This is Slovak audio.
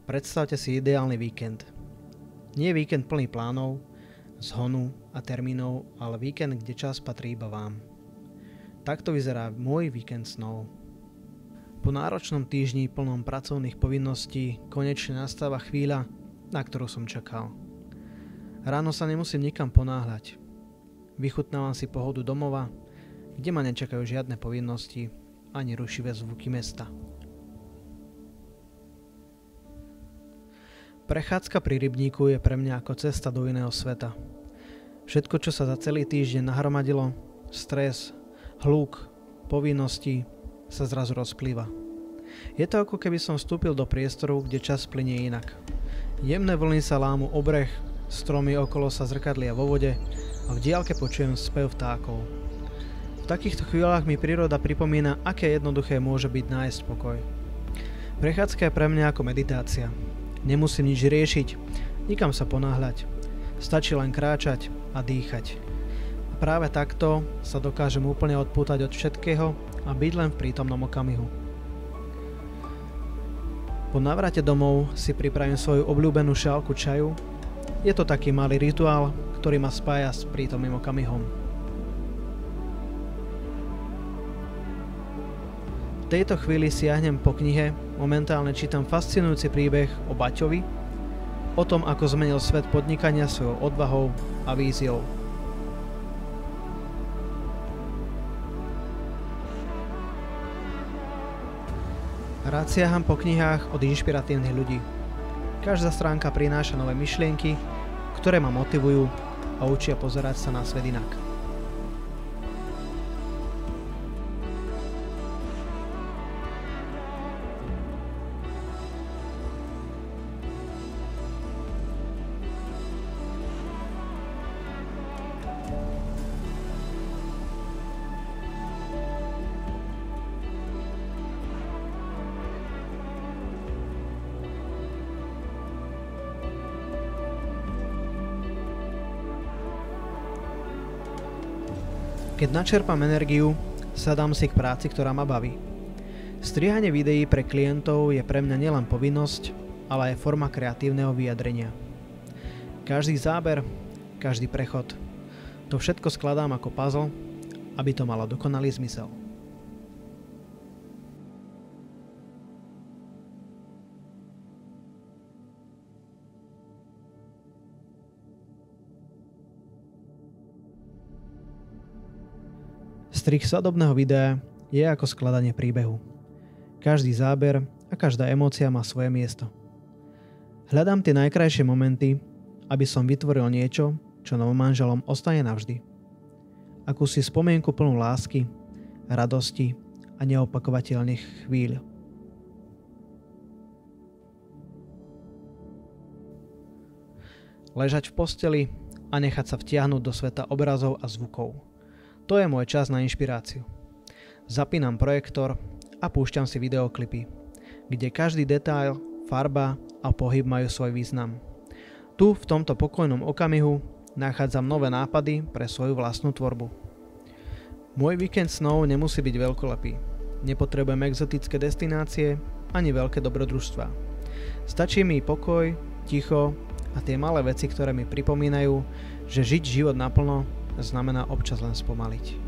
Predstavte si ideálny víkend. Nie víkend plný plánov, zhonu a termínov, ale víkend, kde čas patrí iba vám. Takto vyzerá môj víkend snov. Po náročnom týždni plnom pracovných povinností konečne nastáva chvíľa, na ktorú som čakal. Ráno sa nemusím nikam ponáhľať. Vychutnávam si pohodu domova, kde ma nečakajú žiadne povinnosti ani rušivé zvuky mesta. Prechádzka pri rybníku je pre mňa ako cesta do iného sveta. Všetko, čo sa za celý týždeň nahromadilo, stres, hluk, povinnosti, sa zrazu rozplýva. Je to ako keby som vstúpil do priestoru, kde čas plynie inak. Jemné vlny sa lámu o breh, stromy okolo sa zrkadlia vo vode a v diaľke počujem spev vtákov. V takýchto chvíľach mi príroda pripomína, aké jednoduché môže byť nájsť pokoj. Prechádzka je pre mňa ako meditácia. Nemusím nič riešiť, nikam sa ponáhľať. Stačí len kráčať a dýchať. A práve takto sa dokážem úplne odpútať od všetkého a byť len v prítomnom okamihu. Po návrate domov si pripravím svoju obľúbenú šálku čaju. Je to taký malý rituál, ktorý ma spája s prítomným okamihom. V tejto chvíli siahnem po knihe, momentálne čítam fascinujúci príbeh o Baťovi, o tom, ako zmenil svet podnikania svojou odvahou a víziou. Rád siaham po knihách od inšpiratívnych ľudí. Každá stránka prináša nové myšlienky, ktoré ma motivujú a učia pozerať sa na svet inak. Keď načerpám energiu, sadám si k práci, ktorá ma baví. Strihanie videí pre klientov je pre mňa nielen povinnosť, ale aj forma kreatívneho vyjadrenia. Každý záber, každý prechod, to všetko skladám ako puzzle, aby to malo dokonalý zmysel. Strih svadobného videa je ako skladanie príbehu. Každý záber a každá emócia má svoje miesto. Hľadám tie najkrajšie momenty, aby som vytvoril niečo, čo novomanželom ostane navždy. Akúsi spomienku plnú lásky, radosti a neopakovateľných chvíľ. Ležať v posteli a nechať sa vtiahnuť do sveta obrazov a zvukov. To je môj čas na inšpiráciu. Zapínam projektor a púšťam si videoklipy, kde každý detail, farba a pohyb majú svoj význam. Tu, v tomto pokojnom okamihu, nachádzam nové nápady pre svoju vlastnú tvorbu. Môj víkend snov nemusí byť veľkolepý. Nepotrebujem exotické destinácie ani veľké dobrodružstvá. Stačí mi pokoj, ticho a tie malé veci, ktoré mi pripomínajú, že žiť život naplno znamená občas len spomaliť.